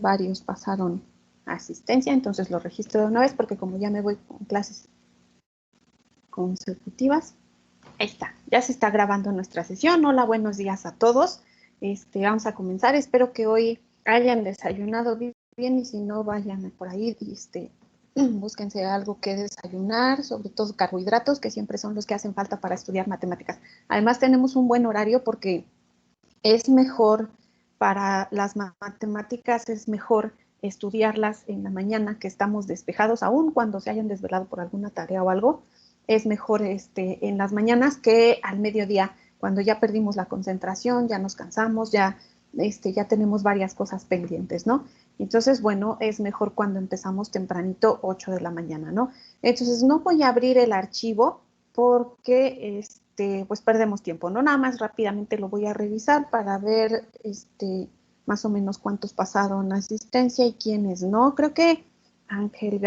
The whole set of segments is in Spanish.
varios pasaron a asistencia, entonces lo registro de una vez porque como ya me voy con clases consecutivas. Ahí está, ya se está grabando nuestra sesión. Hola, buenos días a todos. Vamos a comenzar. Espero que hoy hayan desayunado bien y si no, vayan por ahí y búsquense algo que desayunar, sobre todo carbohidratos, que siempre son los que hacen falta para estudiar matemáticas. Además, tenemos un buen horario porque es mejor para las matemáticas, es mejor estudiarlas en la mañana que estamos despejados, aún cuando se hayan desvelado por alguna tarea o algo, es mejor en las mañanas que al mediodía, cuando ya perdimos la concentración, ya nos cansamos, ya tenemos varias cosas pendientes, ¿no? Entonces, bueno, es mejor cuando empezamos tempranito, 8 de la mañana, ¿no? Entonces, no voy a abrir el archivo porque pues perdemos tiempo, ¿no? Nada más rápidamente lo voy a revisar para ver más o menos cuántos pasaron asistencia y quiénes no. Creo que Ángel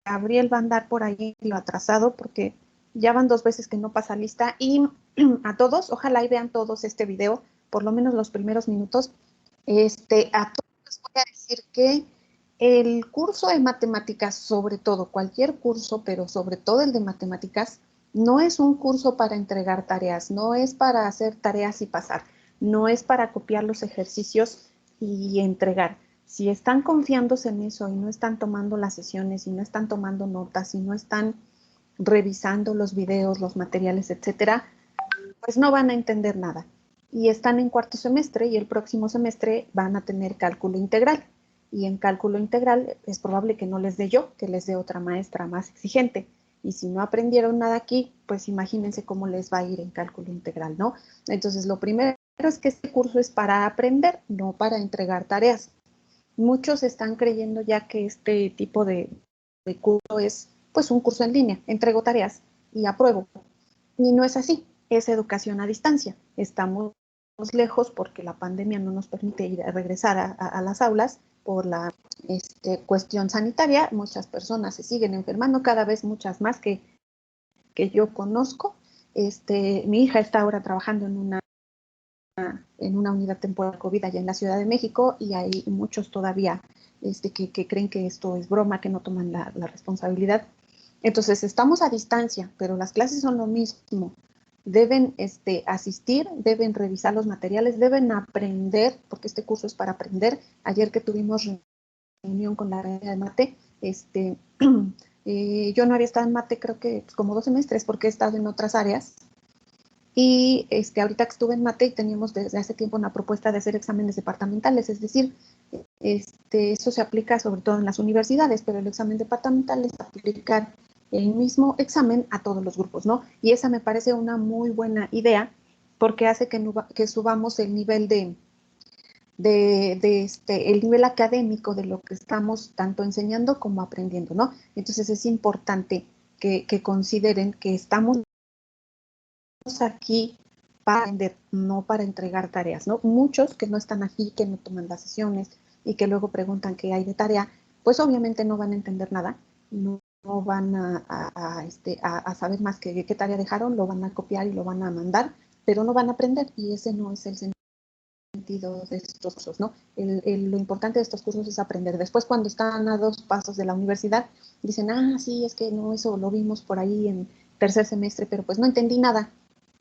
Gabriel va a andar por ahí lo atrasado porque ya van 2 veces que no pasa lista y a todos, ojalá y vean todos este video, por lo menos los primeros minutos. A todos les voy a decir que el curso de matemáticas, sobre todo, cualquier curso, pero sobre todo el de matemáticas, no es un curso para entregar tareas, no es para hacer tareas y pasar, no es para copiar los ejercicios y entregar. Si están confiándose en eso y no están tomando las sesiones y no están tomando notas y no están revisando los videos, los materiales, etcétera, pues no van a entender nada. Y están en cuarto semestre y el próximo semestre van a tener cálculo integral. Y en cálculo integral es probable que no les dé yo, que les dé otra maestra más exigente. Y si no aprendieron nada aquí, pues imagínense cómo les va a ir en cálculo integral, ¿no? Entonces, lo primero es que este curso es para aprender, no para entregar tareas. Muchos están creyendo ya que este tipo de curso es pues un curso en línea, entrego tareas y apruebo. Y no es así, es educación a distancia. Estamos lejos porque la pandemia no nos permite regresar a las aulas por la cuestión sanitaria. Muchas personas se siguen enfermando, cada vez muchas más que yo conozco. Mi hija está ahora trabajando en una unidad temporal COVID allá en la Ciudad de México y hay muchos todavía que creen que esto es broma, que no toman la responsabilidad. Entonces, estamos a distancia, pero las clases son lo mismo. Deben asistir, deben revisar los materiales, deben aprender, porque este curso es para aprender. Ayer que tuvimos reunión con la área de mate, yo no había estado en mate creo que como 2 semestres porque he estado en otras áreas. Y ahorita que estuve en mate y teníamos desde hace tiempo una propuesta de hacer exámenes departamentales, es decir, eso se aplica sobre todo en las universidades, pero el examen departamental es aplicar el mismo examen a todos los grupos, ¿no? Y esa me parece una muy buena idea porque hace que subamos el nivel el nivel académico de lo que estamos tanto enseñando como aprendiendo, ¿no? Entonces es importante que consideren que estamos aquí para aprender, no para entregar tareas, ¿no? Muchos que no están aquí, que no toman las sesiones y que luego preguntan qué hay de tarea, pues obviamente no van a entender nada, no van a saber más que qué tarea dejaron, lo van a copiar y lo van a mandar, pero no van a aprender y ese no es el sentido de estos cursos, ¿no? Lo importante de estos cursos es aprender. Después, cuando están a 2 pasos de la universidad, dicen, sí, es que no, eso lo vimos por ahí en tercer semestre, pero pues no entendí nada.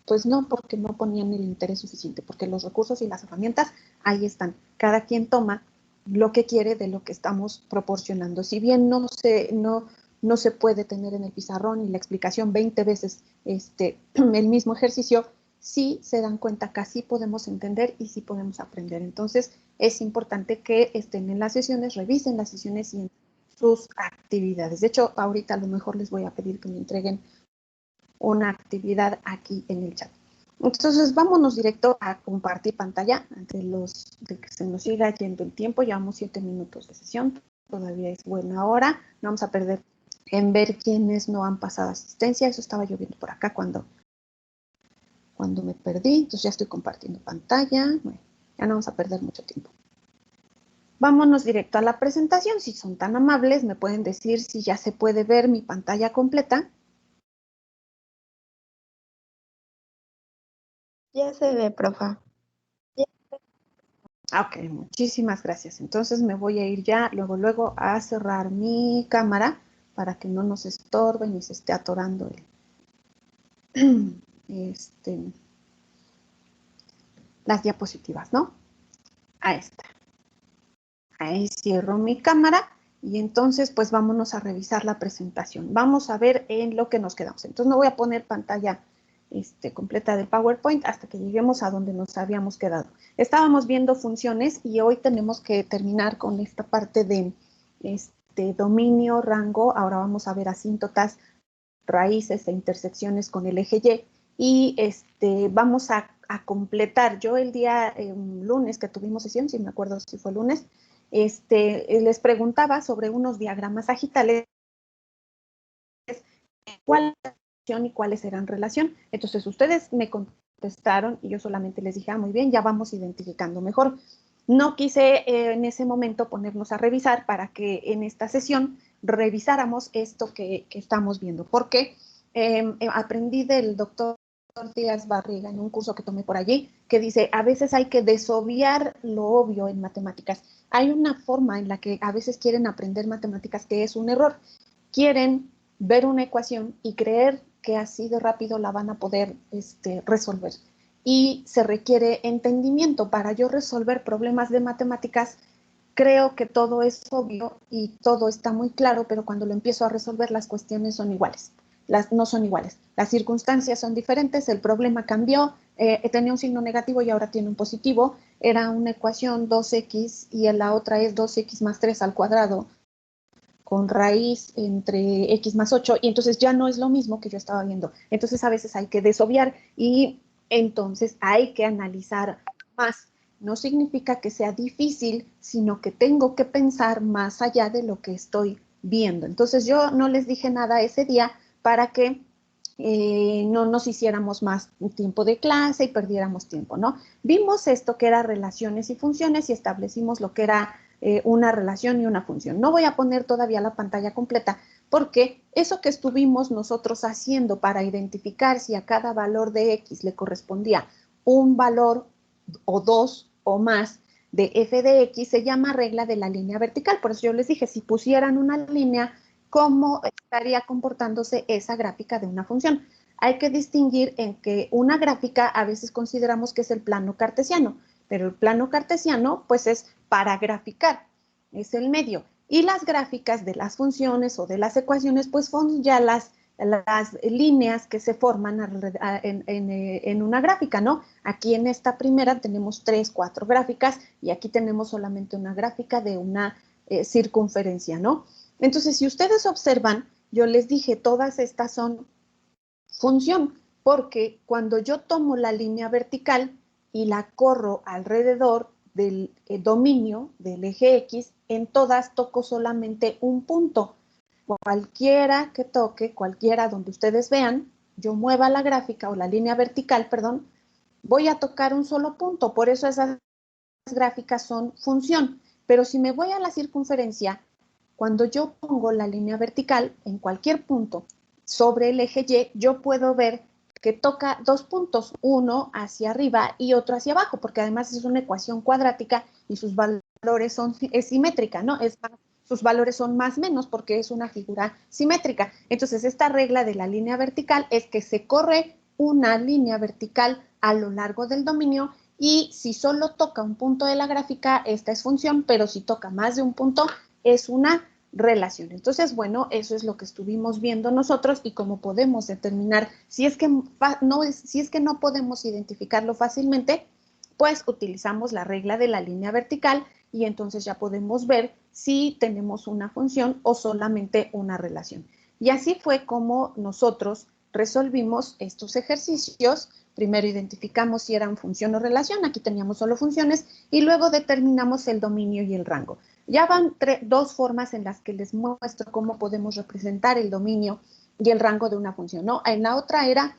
Pues no, porque no ponían el interés suficiente, porque los recursos y las herramientas ahí están. Cada quien toma lo que quiere de lo que estamos proporcionando. Si bien no se puede tener en el pizarrón y la explicación 20 veces el mismo ejercicio, sí se dan cuenta que sí podemos entender y sí podemos aprender. Entonces, es importante que estén en las sesiones, revisen las sesiones y en sus actividades. De hecho, ahorita a lo mejor les voy a pedir que me entreguen una actividad aquí en el chat. Entonces, vámonos directo a compartir pantalla de que se nos siga yendo el tiempo. Llevamos 7 minutos de sesión, todavía es buena hora. No vamos a perder en ver quiénes no han pasado asistencia. Eso estaba lloviendo por acá cuando me perdí. Entonces, ya estoy compartiendo pantalla. Bueno, ya no vamos a perder mucho tiempo. Vámonos directo a la presentación. Si son tan amables, me pueden decir si ya se puede ver mi pantalla completa. Ya se ve, profa. Ok, muchísimas gracias. Entonces me voy a ir ya luego a cerrar mi cámara para que no nos estorbe ni se esté atorando este, las diapositivas, ¿no? Ahí está. Ahí cierro mi cámara y entonces pues vámonos a revisar la presentación. Vamos a ver en lo que nos quedamos. Entonces no voy a poner pantalla completa del PowerPoint hasta que lleguemos a donde nos habíamos quedado. Estábamos viendo funciones y hoy tenemos que terminar con esta parte de dominio, rango. Ahora vamos a ver asíntotas, raíces e intersecciones con el eje Y vamos a completar. Yo el día lunes que tuvimos sesión, si me acuerdo si fue lunes, les preguntaba sobre unos diagramas sagitales, cuál era relación y cuáles eran relación. Entonces ustedes me contestaron y yo solamente les dije, muy bien, ya vamos identificando mejor. No quise en ese momento ponernos a revisar para que en esta sesión revisáramos esto que estamos viendo, porque aprendí del doctor Díaz Barriga en un curso que tomé por allí, que dice, a veces hay que desobviar lo obvio en matemáticas. Hay una forma en la que a veces quieren aprender matemáticas que es un error. Quieren ver una ecuación y creer que así de rápido la van a poder resolver. Y se requiere entendimiento. Para yo resolver problemas de matemáticas, creo que todo es obvio y todo está muy claro, pero cuando lo empiezo a resolver las cuestiones son iguales. No son iguales. Las circunstancias son diferentes, el problema cambió, tenía un signo negativo y ahora tiene un positivo. Era una ecuación 2x y la otra es 2x más 3 al cuadrado con raíz entre x más 8, y entonces ya no es lo mismo que yo estaba viendo. Entonces a veces hay que desobviar y entonces hay que analizar más. No significa que sea difícil, sino que tengo que pensar más allá de lo que estoy viendo. Entonces yo no les dije nada ese día para que no nos hiciéramos más tiempo de clase y perdiéramos tiempo, ¿no? Vimos esto que era relaciones y funciones y establecimos lo que era una relación y una función. No voy a poner todavía la pantalla completa porque eso que estuvimos nosotros haciendo para identificar si a cada valor de X le correspondía un valor o dos o más de f de X se llama regla de la línea vertical. Por eso yo les dije, si pusieran una línea, ¿cómo estaría comportándose esa gráfica de una función? Hay que distinguir en que una gráfica a veces consideramos que es el plano cartesiano, pero el plano cartesiano pues es para graficar, es el medio. Y las gráficas de las funciones o de las ecuaciones pues son ya las líneas que se forman en una gráfica, ¿no? Aquí en esta primera tenemos 3, 4 gráficas y aquí tenemos solamente una gráfica de una circunferencia, ¿no? Entonces, si ustedes observan, yo les dije, todas estas son función, porque cuando yo tomo la línea vertical y la corro alrededor del dominio del eje X, en todas toco solamente un punto. Cualquiera que toque, cualquiera donde ustedes vean, yo mueva la gráfica o la línea vertical, perdón, voy a tocar un solo punto, por eso esas gráficas son función. Pero si me voy a la circunferencia, cuando yo pongo la línea vertical en cualquier punto sobre el eje Y, yo puedo ver que toca dos puntos, uno hacia arriba y otro hacia abajo, porque además es una ecuación cuadrática y sus valores es simétrica, ¿no? Sus valores son más menos porque es una figura simétrica. Entonces, esta regla de la línea vertical es que se corre una línea vertical a lo largo del dominio y si solo toca un punto de la gráfica, esta es función, pero si toca más de un punto, es una relación. Entonces, bueno, eso es lo que estuvimos viendo nosotros y cómo podemos determinar si es que no podemos identificarlo fácilmente, pues utilizamos la regla de la línea vertical y entonces ya podemos ver si tenemos una función o solamente una relación. Y así fue como nosotros resolvimos estos ejercicios. Primero identificamos si eran función o relación, aquí teníamos solo funciones, y luego determinamos el dominio y el rango. Ya van dos formas en las que les muestro cómo podemos representar el dominio y el rango de una función, ¿no? En la otra era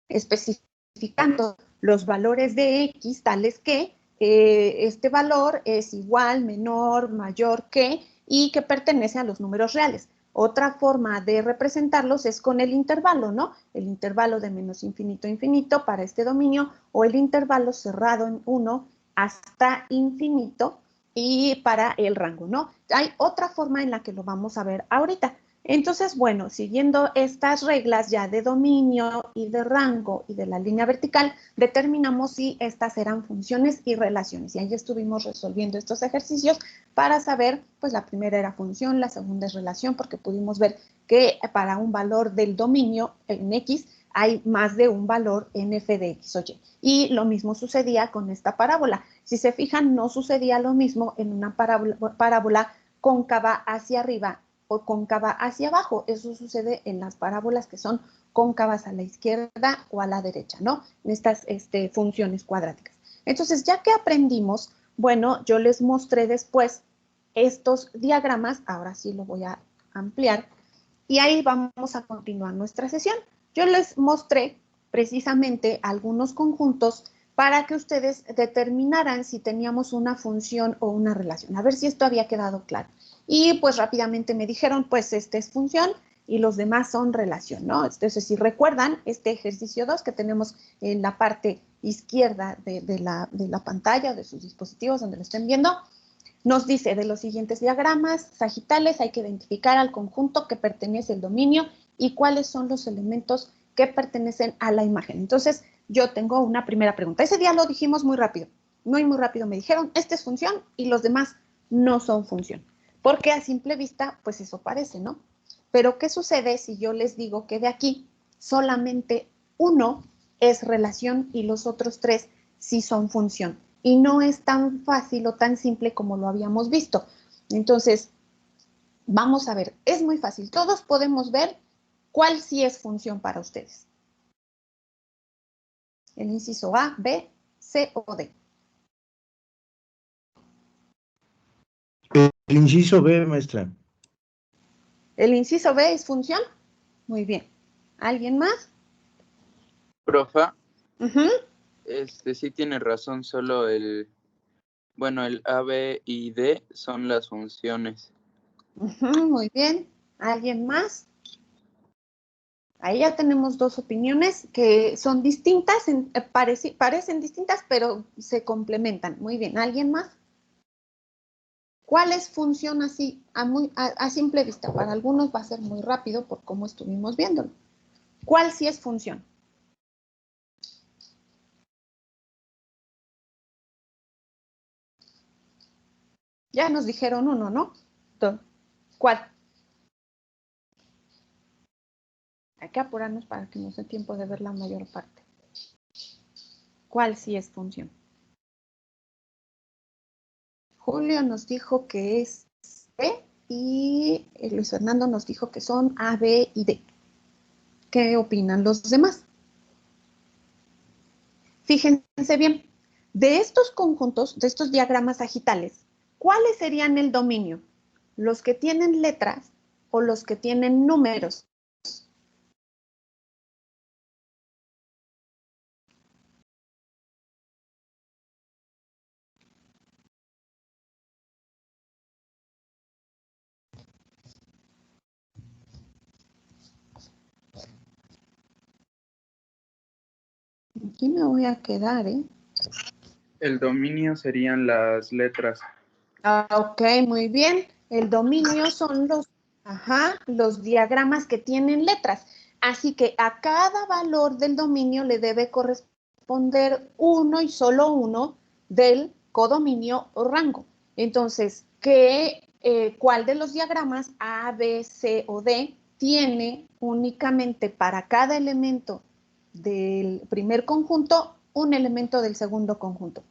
especificando los valores de X tales que este valor es igual, menor, mayor que, y que pertenece a los números reales. Otra forma de representarlos es con el intervalo, ¿no? El intervalo de menos infinito a infinito para este dominio o el intervalo cerrado en 1 hasta infinito y para el rango, ¿no? Hay otra forma en la que lo vamos a ver ahorita. Entonces, bueno, siguiendo estas reglas ya de dominio y de rango y de la línea vertical, determinamos si estas eran funciones y relaciones. Y ahí estuvimos resolviendo estos ejercicios para saber, pues la primera era función, la segunda es relación, porque pudimos ver que para un valor del dominio en X hay más de un valor en f de X o Y. Y lo mismo sucedía con esta parábola. Si se fijan, no sucedía lo mismo en una parábola cóncava hacia arriba o cóncava hacia abajo. Eso sucede en las parábolas que son cóncavas a la izquierda o a la derecha, ¿no? En estas funciones cuadráticas. Entonces, ya que aprendimos, bueno, yo les mostré después estos diagramas, ahora sí lo voy a ampliar, y ahí vamos a continuar nuestra sesión. Yo les mostré precisamente algunos conjuntos para que ustedes determinaran si teníamos una función o una relación. A ver si esto había quedado claro. Y pues rápidamente me dijeron, pues este es función y los demás son relación, ¿no? Entonces, si recuerdan este ejercicio 2 que tenemos en la parte izquierda de la pantalla o de sus dispositivos donde lo estén viendo, nos dice de los siguientes diagramas sagitales hay que identificar al conjunto que pertenece al dominio y cuáles son los elementos que pertenecen a la imagen. Entonces, yo tengo una primera pregunta. Ese día lo dijimos muy rápido. Muy rápido me dijeron, esta es función y los demás no son función. Porque a simple vista, pues eso parece, ¿no? Pero, ¿qué sucede si yo les digo que de aquí solamente uno es relación y los otros tres sí son función? Y no es tan fácil o tan simple como lo habíamos visto. Entonces, vamos a ver, es muy fácil. Todos podemos ver cuál sí es función para ustedes. El inciso A, B, C o D. El inciso B, maestra. ¿El inciso B es función? Muy bien. ¿Alguien más? Profa, sí tiene razón, solo el A, B y D son las funciones. Muy bien. ¿Alguien más? Ahí ya tenemos dos opiniones que son distintas, parecen distintas, pero se complementan. Muy bien. ¿Alguien más? ¿Cuál es función así a simple vista? Para algunos va a ser muy rápido por cómo estuvimos viéndolo. ¿Cuál sí es función? Ya nos dijeron uno, ¿no? ¿Cuál? Hay que apurarnos para que nos dé tiempo de ver la mayor parte. ¿Cuál sí es función? Julio nos dijo que es B y Luis Fernando nos dijo que son A, B y D. ¿Qué opinan los demás? Fíjense bien, de estos conjuntos, de estos diagramas sagitales, ¿cuáles serían el dominio? ¿Los que tienen letras o los que tienen números? Aquí me voy a quedar, ¿eh? El dominio serían las letras. Ok, muy bien. El dominio son los diagramas que tienen letras. Así que a cada valor del dominio le debe corresponder uno y solo uno del codominio o rango. Entonces, ¿cuál de los diagramas A, B, C o D tiene únicamente para cada elemento del primer conjunto un elemento del segundo conjunto?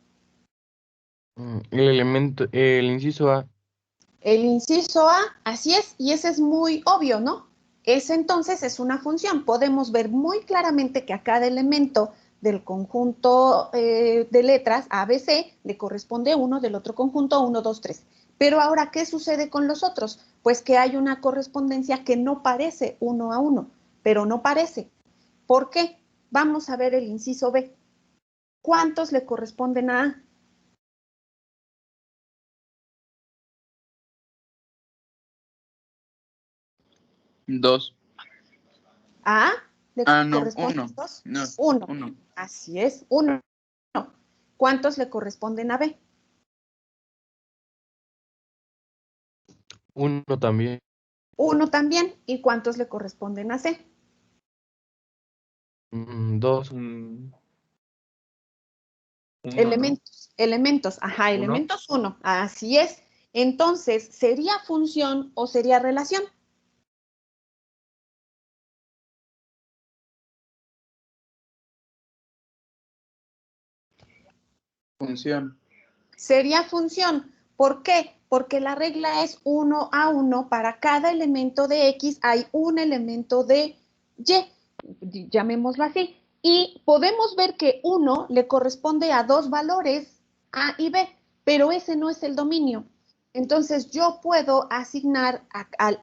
El inciso A. El inciso A, así es, y ese es muy obvio, ¿no? Ese entonces es una función. Podemos ver muy claramente que a cada elemento del conjunto de letras ABC le corresponde uno, del otro conjunto 1, 2, 3. Pero ahora, ¿qué sucede con los otros? Pues que hay una correspondencia que no parece uno a uno, pero no parece. ¿Por qué? Vamos a ver el inciso B. ¿Cuántos le corresponden a A? 2. ¿A? ¿Le No, corresponde 1. 2? No, 1. 1. Así es, 1. ¿cuántos le corresponden a B? 1 también. 1 también. ¿Y cuántos le corresponden a C? 2. Elementos, ajá, elementos 1, así es. Entonces, ¿sería función o sería relación? Función. Sería función. ¿Por qué? Porque la regla es 1 a 1. Para cada elemento de X hay un elemento de Y, llamémoslo así. Y podemos ver que 1 le corresponde a 2 valores, A y B, pero ese no es el dominio. Entonces, yo puedo asignar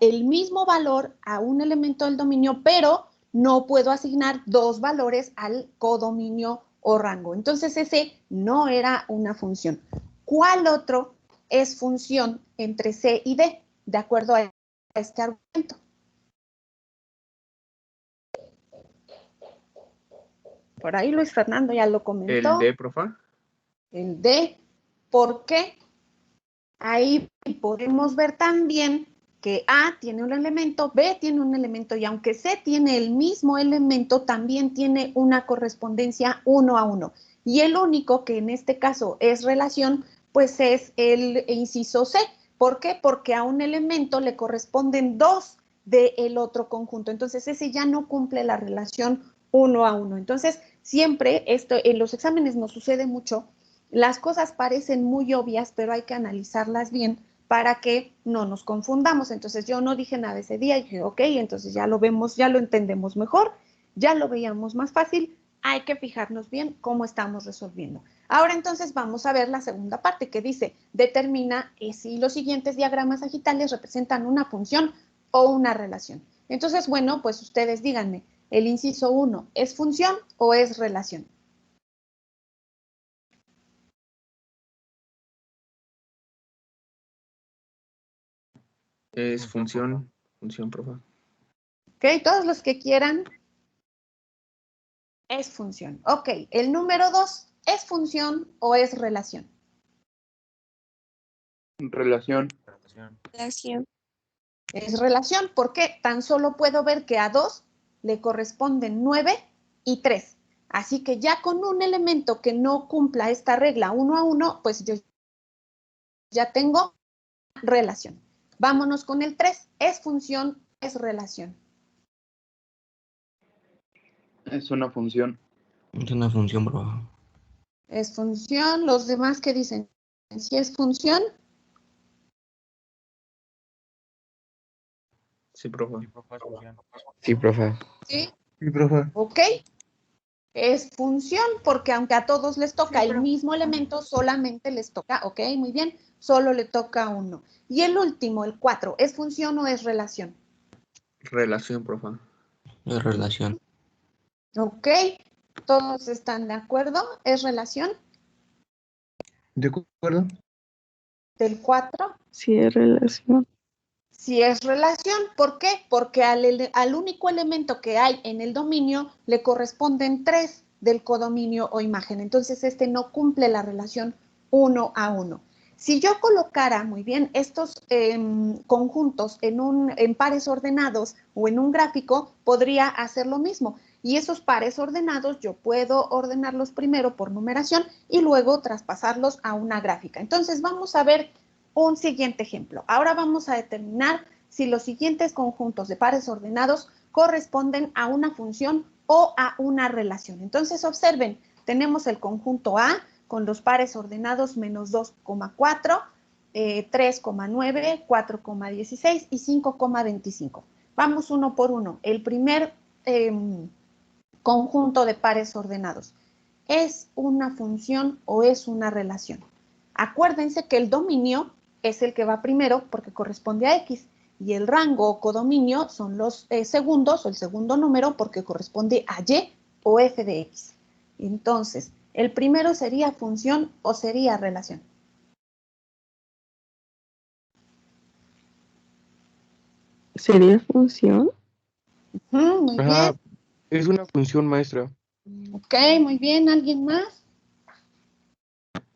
el mismo valor a un elemento del dominio, pero no puedo asignar 2 valores al codominio o rango. Entonces, ese no era una función. ¿Cuál otro es función entre C y D? De acuerdo a este argumento. Por ahí Luis Fernando ya lo comentó. ¿El D, profa? El D. ¿Por qué? Ahí podemos ver también que A tiene un elemento, B tiene un elemento, y aunque C tiene el mismo elemento, también tiene una correspondencia 1 a 1. Y el único que en este caso es relación, pues es el inciso C. ¿Por qué? Porque a un elemento le corresponden 2 del otro conjunto. Entonces, ese ya no cumple la relación 1 a 1. Entonces, siempre esto en los exámenes nos sucede mucho. Las cosas parecen muy obvias, pero hay que analizarlas bien para que no nos confundamos. Entonces yo no dije nada ese día y dije, ok, entonces ya lo vemos, ya lo entendemos mejor, ya lo veíamos más fácil, hay que fijarnos bien cómo estamos resolviendo. Ahora entonces vamos a ver la segunda parte que dice, determina si los siguientes diagramas sagitales representan una función o una relación. Entonces, bueno, pues ustedes díganme, ¿el inciso 1 es función o es relación? Es función. Función, profa. Ok, todos los que quieran, es función. Ok, el número 2, ¿es función o es relación? Relación. Relación. Es relación porque tan solo puedo ver que a 2 le corresponden 9 y 3. Así que ya con un elemento que no cumpla esta regla 1 a 1, pues yo ya tengo relación. Vámonos con el 3. ¿Es función? ¿Es relación? Es una función. Es una función, profe. Es función. ¿Los demás qué dicen? ¿Si es función? Sí, profa. Sí, profe. Sí. Sí, profa. Ok. Es función, porque aunque a todos les toca el mismo elemento, solamente les toca, ok, muy bien, solo le toca uno. Y el último, el 4, ¿es función o es relación? Relación, profa. Es relación. Ok, ¿todos están de acuerdo? ¿Es relación? ¿De acuerdo? Del 4. Sí, es relación. Si es relación, ¿por qué? Porque al único elemento que hay en el dominio le corresponden 3 del codominio o imagen. Entonces, este no cumple la relación 1 a 1. Si yo colocara, muy bien, estos conjuntos en pares ordenados o en un gráfico, podría hacer lo mismo. Y esos pares ordenados yo puedo ordenarlos primero por numeración y luego traspasarlos a una gráfica. Entonces, vamos a ver un siguiente ejemplo. Ahora vamos a determinar si los siguientes conjuntos de pares ordenados corresponden a una función o a una relación. Entonces, observen, tenemos el conjunto A con los pares ordenados menos 2,4, 3,9, 4,16 y 5,25. Vamos uno por uno. El primer conjunto de pares ordenados, ¿es una función o es una relación? Acuérdense que el dominio es el que va primero porque corresponde a X y el rango o codominio son los segundos o el segundo número porque corresponde a Y o F de X. Entonces, ¿el primero sería función o sería relación? ¿Sería función? Muy bien. Es una función, maestra. Ok, muy bien. ¿Alguien más?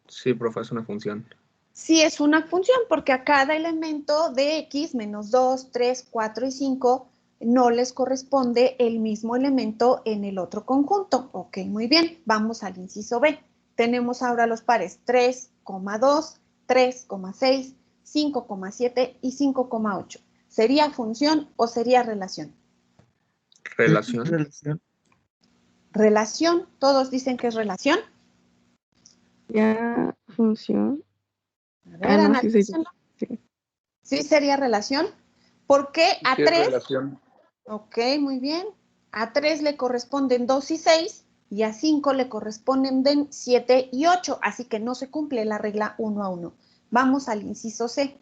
Sí, profe, es una función. Sí es una función porque a cada elemento de X menos 2, 3, 4 y 5 no les corresponde el mismo elemento en el otro conjunto. Ok, muy bien. Vamos al inciso B. Tenemos ahora los pares 3,2, 3,6, 5,7 y 5,8. ¿Sería función o sería relación? Relación. Relación. Relación. Todos dicen que es relación. Ya función. A ver, No, sí sería. analícenlo. Sí. Sí sería relación. ¿Por qué a Sí, es 3? relación. Ok, muy bien. A 3 le corresponden 2 y 6 y a 5 le corresponden 7 y 8, así que no se cumple la regla 1 a 1. Vamos al inciso C.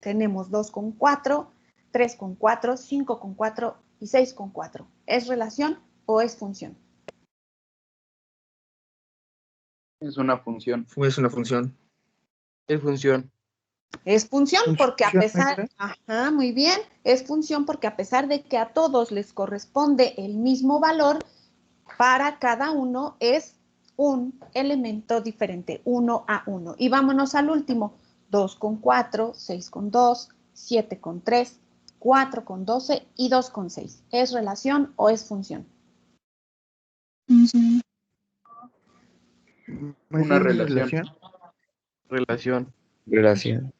Tenemos 2,4, 3,4, 5,4 y 6,4. ¿Es relación o es función? Es una función. Es una función. Es función. Es función porque a pesar, maestra? ajá, muy bien, es función porque a pesar de que a todos les corresponde el mismo valor, para cada uno es un elemento diferente, 1 a 1. Y vámonos al último, 2,4, 6,2, 7,3, 4,12 y 2,6. ¿Es relación o es función? Una relación. Relación. Relación.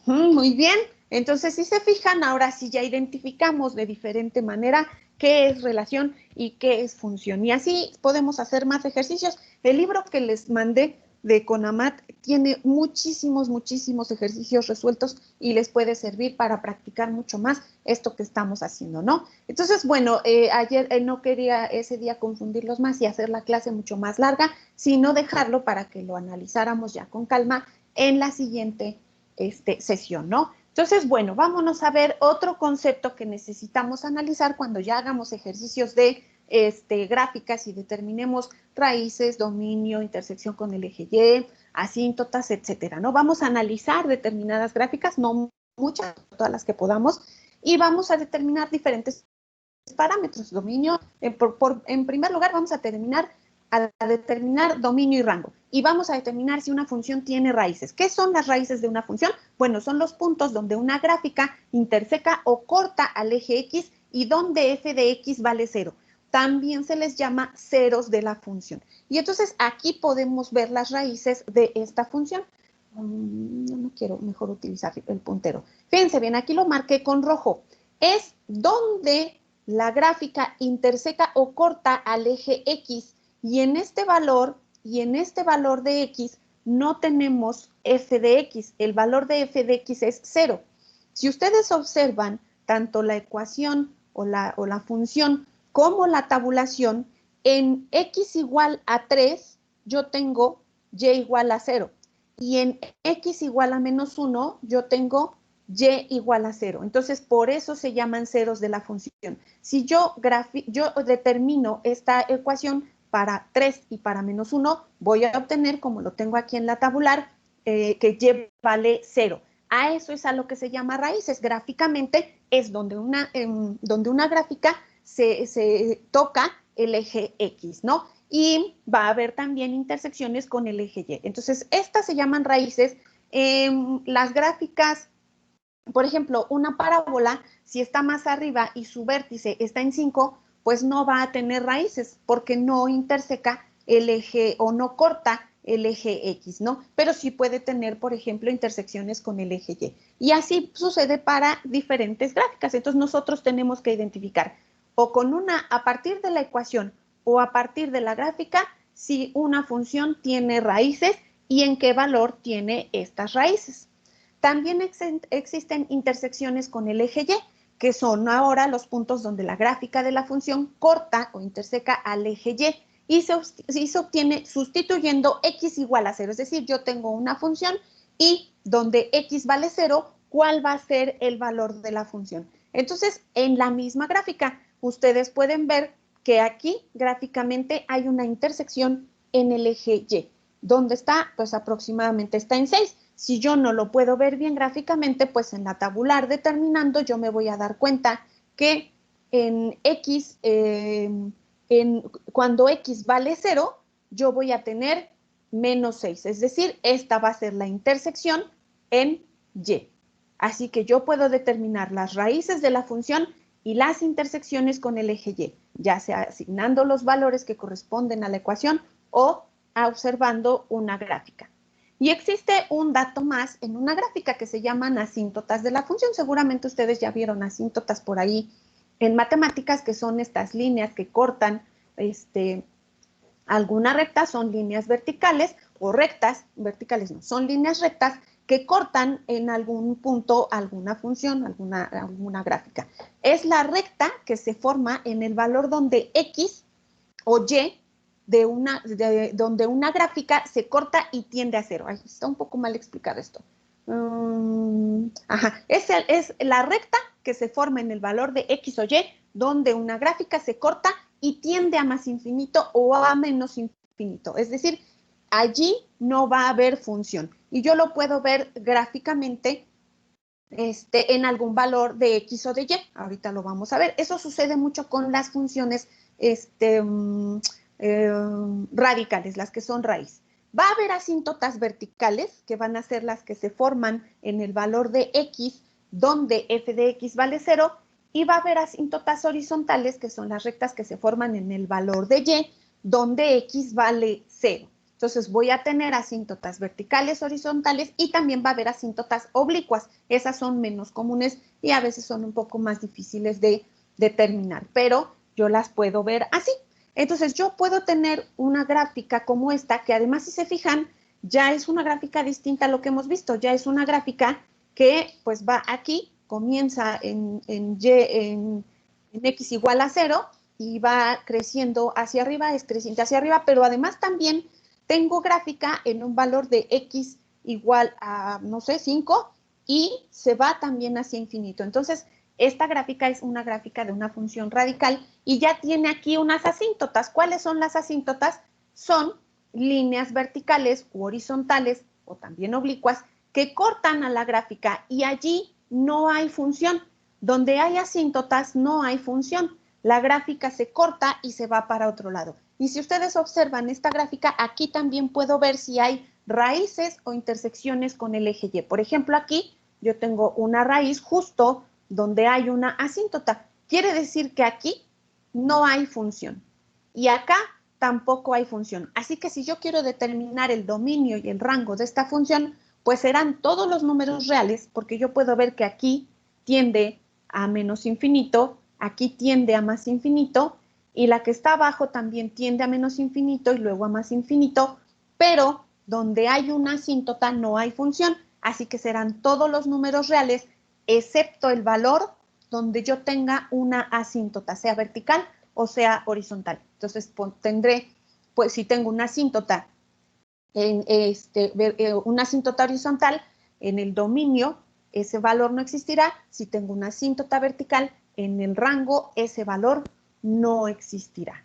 Muy bien. Entonces, si se fijan, ahora sí ya identificamos de diferente manera qué es relación y qué es función. Y así podemos hacer más ejercicios. El libro que les mandé de Conamat tiene muchísimos, muchísimos ejercicios resueltos y les puede servir para practicar mucho más esto que estamos haciendo, ¿no? Entonces, bueno, ayer no quería ese día confundirlos más y hacer la clase mucho más larga, sino dejarlo para que lo analizáramos ya con calma en la siguiente sesión, ¿no? Entonces, bueno, vámonos a ver otro concepto que necesitamos analizar cuando ya hagamos ejercicios de gráficas y determinemos raíces, dominio, intersección con el eje Y, asíntotas, etcétera, ¿no? Vamos a analizar determinadas gráficas, no muchas, todas las que podamos, y vamos a determinar diferentes parámetros, dominio, en primer lugar vamos a determinar dominio y rango. Y vamos a determinar si una función tiene raíces. ¿Qué son las raíces de una función? Bueno, son los puntos donde una gráfica interseca o corta al eje X y donde f de X vale 0. También se les llama ceros de la función. Y entonces aquí podemos ver las raíces de esta función. No quiero mejor utilizar el puntero. Fíjense bien, aquí lo marqué con rojo. Es donde la gráfica interseca o corta al eje X y en este valor de X no tenemos f de X. El valor de f de X es 0. Si ustedes observan tanto la ecuación o la función como la tabulación, en X igual a 3 yo tengo Y igual a 0 y en X igual a menos 1 yo tengo Y igual a 0. Entonces, por eso se llaman ceros de la función. Si yo determino esta ecuación para 3 y para menos 1, voy a obtener, como lo tengo aquí en la tabular, que Y vale 0. A eso es a lo que se llama raíces. Gráficamente es donde una gráfica se toca el eje X, ¿no? Y va a haber también intersecciones con el eje Y. Entonces, estas se llaman raíces. Las gráficas, por ejemplo, una parábola, si está más arriba y su vértice está en 5, pues no va a tener raíces porque no interseca el eje o no corta el eje X, ¿no? Pero sí puede tener, por ejemplo, intersecciones con el eje Y. Y así sucede para diferentes gráficas. Entonces nosotros tenemos que identificar o con a partir de la ecuación o a partir de la gráfica, si una función tiene raíces y en qué valor tiene estas raíces. También existen intersecciones con el eje Y, que son ahora los puntos donde la gráfica de la función corta o interseca al eje Y se obtiene sustituyendo X igual a 0. Es decir, yo tengo una función y donde X vale 0, ¿cuál va a ser el valor de la función? Entonces, en la misma gráfica, ustedes pueden ver que aquí gráficamente hay una intersección en el eje Y. ¿Dónde está? Pues aproximadamente está en 6. Si yo no lo puedo ver bien gráficamente, pues en la tabular determinando yo me voy a dar cuenta que en X, cuando X vale 0, yo voy a tener menos 6. Es decir, esta va a ser la intersección en Y. Así que yo puedo determinar las raíces de la función y las intersecciones con el eje Y, ya sea asignando los valores que corresponden a la ecuación o observando una gráfica. Y existe un dato más en una gráfica que se llaman asíntotas de la función. Seguramente ustedes ya vieron asíntotas por ahí en matemáticas, que son estas líneas que cortan alguna recta, son líneas verticales o rectas, verticales no, son líneas rectas que cortan en algún punto alguna función, alguna gráfica. Es la recta que se forma en el valor donde X o Y donde una gráfica se corta y tiende a cero. Ay, está un poco mal explicado esto. Es la recta que se forma en el valor de X o Y, donde una gráfica se corta y tiende a más infinito o a menos infinito. Es decir, allí no va a haber función. Y yo lo puedo ver gráficamente en algún valor de X o de Y. Ahorita lo vamos a ver. Eso sucede mucho con las funciones radicales, las que son raíz. Va a haber asíntotas verticales, que van a ser las que se forman en el valor de X, donde f de X vale 0, y va a haber asíntotas horizontales, que son las rectas que se forman en el valor de Y, donde X vale 0. Entonces voy a tener asíntotas verticales, horizontales, y también va a haber asíntotas oblicuas. Esas son menos comunes y a veces son un poco más difíciles de determinar, pero yo las puedo ver así. Entonces yo puedo tener una gráfica como esta, que además, si se fijan, ya es una gráfica distinta a lo que hemos visto. Ya es una gráfica que pues va aquí, comienza en X igual a 0 y va creciendo hacia arriba, es creciente hacia arriba, pero además también tengo gráfica en un valor de X igual a, no sé, 5 y se va también hacia infinito. Entonces, esta gráfica es una gráfica de una función radical y ya tiene aquí unas asíntotas. ¿Cuáles son las asíntotas? Son líneas verticales u horizontales o también oblicuas que cortan a la gráfica y allí no hay función. Donde hay asíntotas no hay función. La gráfica se corta y se va para otro lado. Y si ustedes observan esta gráfica, aquí también puedo ver si hay raíces o intersecciones con el eje Y. Por ejemplo, aquí yo tengo una raíz justo donde hay una asíntota. Quiere decir que aquí no hay función y acá tampoco hay función. Así que si yo quiero determinar el dominio y el rango de esta función, pues serán todos los números reales, porque yo puedo ver que aquí tiende a menos infinito, aquí tiende a más infinito, y la que está abajo también tiende a menos infinito y luego a más infinito, pero donde hay una asíntota no hay función, así que serán todos los números reales excepto el valor donde yo tenga una asíntota, sea vertical o sea horizontal. Entonces tendré, pues si tengo una asíntota, una asíntota horizontal en el dominio, ese valor no existirá. Si tengo una asíntota vertical en el rango, ese valor no existirá.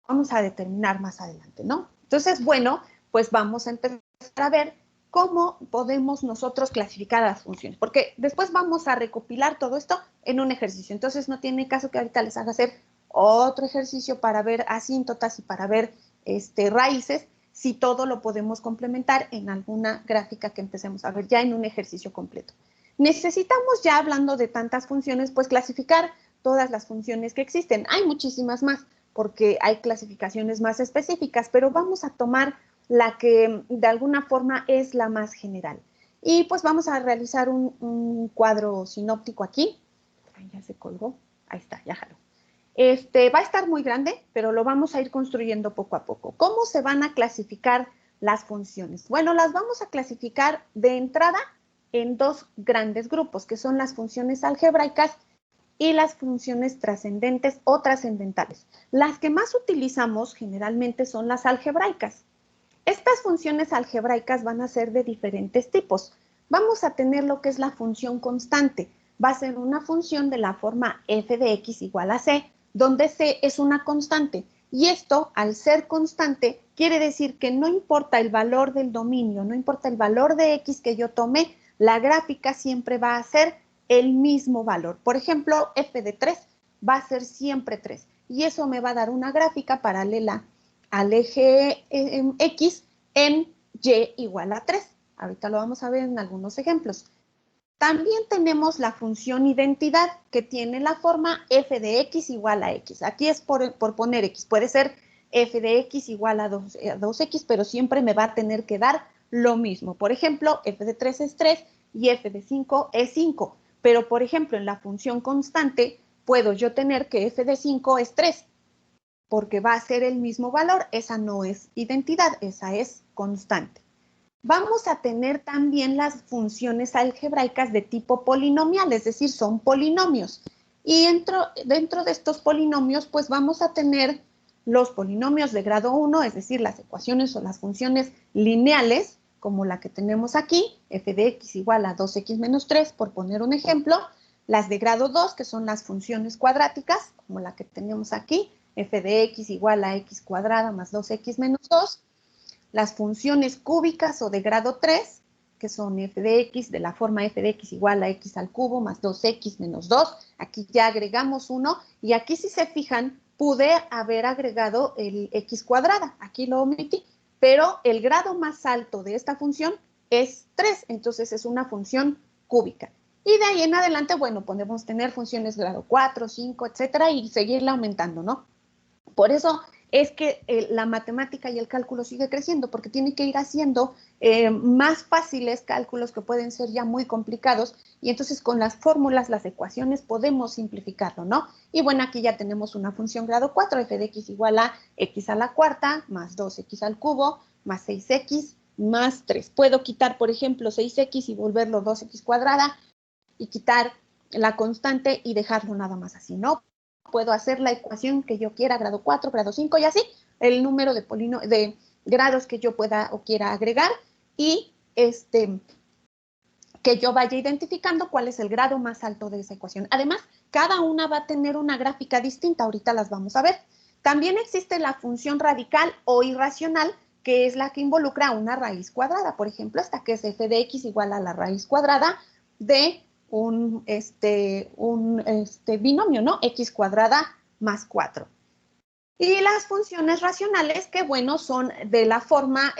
Vamos a determinar más adelante, ¿no? Entonces, bueno, pues vamos a empezar a ver cómo podemos nosotros clasificar las funciones, porque después vamos a recopilar todo esto en un ejercicio. Entonces, no tiene caso que ahorita les haga hacer otro ejercicio para ver asíntotas y para ver raíces, si todo lo podemos complementar en alguna gráfica que empecemos a ver ya en un ejercicio completo. Necesitamos, ya hablando de tantas funciones, pues clasificar todas las funciones que existen. Hay muchísimas más, porque hay clasificaciones más específicas, pero vamos a tomar la que de alguna forma es la más general. Y pues vamos a realizar un cuadro sinóptico aquí. Ay, ya se colgó. Ahí está, ya jaló. Va a estar muy grande, pero lo vamos a ir construyendo poco a poco. ¿Cómo se van a clasificar las funciones? Bueno, las vamos a clasificar de entrada en dos grandes grupos, que son las funciones algebraicas y las funciones trascendentes o trascendentales. Las que más utilizamos generalmente son las algebraicas. Estas funciones algebraicas van a ser de diferentes tipos. Vamos a tener lo que es la función constante. Va a ser una función de la forma f de x igual a c, donde c es una constante. Y esto, al ser constante, quiere decir que no importa el valor del dominio, no importa el valor de x que yo tome, la gráfica siempre va a ser el mismo valor. Por ejemplo, f de 3 va a ser siempre 3. Y eso me va a dar una gráfica paralela al eje X en y igual a 3. Ahorita lo vamos a ver en algunos ejemplos. También tenemos la función identidad, que tiene la forma f de x igual a x. Aquí es por poner x. Puede ser f de x igual a 2x, pero siempre me va a tener que dar lo mismo. Por ejemplo, f de 3 es 3 y f de 5 es 5. Pero, por ejemplo, en la función constante, puedo yo tener que f de 5 es 3, porque va a ser el mismo valor. Esa no es identidad, esa es constante. Vamos a tener también las funciones algebraicas de tipo polinomial, es decir, son polinomios. Y dentro de estos polinomios, pues vamos a tener los polinomios de grado 1, es decir, las ecuaciones o las funciones lineales, como la que tenemos aquí, f de x igual a 2x menos 3, por poner un ejemplo. Las de grado 2, que son las funciones cuadráticas, como la que tenemos aquí, f de x igual a x cuadrada más 2x menos 2. Las funciones cúbicas o de grado 3, que son f de x, de la forma f de x igual a x al cubo más 2x menos 2. Aquí ya agregamos 1 y aquí, si se fijan, pude haber agregado el x cuadrada. Aquí lo omití, pero el grado más alto de esta función es 3, entonces es una función cúbica. Y de ahí en adelante, bueno, podemos tener funciones grado 4, 5, etcétera, y seguirla aumentando, ¿no? Por eso es que la matemática y el cálculo sigue creciendo, porque tiene que ir haciendo más fáciles cálculos que pueden ser ya muy complicados, y entonces con las fórmulas, las ecuaciones, podemos simplificarlo, ¿no? Y bueno, aquí ya tenemos una función grado 4, f de x igual a x a la cuarta, más 2x al cubo, más 6x, más 3. Puedo quitar, por ejemplo, 6x y volverlo 2x cuadrada, y quitar la constante y dejarlo nada más así, ¿no? Puedo hacer la ecuación que yo quiera, grado 4, grado 5 y así, el número de grados que yo pueda o quiera agregar, y que yo vaya identificando cuál es el grado más alto de esa ecuación. Además, cada una va a tener una gráfica distinta, ahorita las vamos a ver. También existe la función radical o irracional, que es la que involucra una raíz cuadrada. Por ejemplo, esta que es f de x igual a la raíz cuadrada de un binomio, ¿no? X cuadrada más 4. Y las funciones racionales, que bueno, son de la forma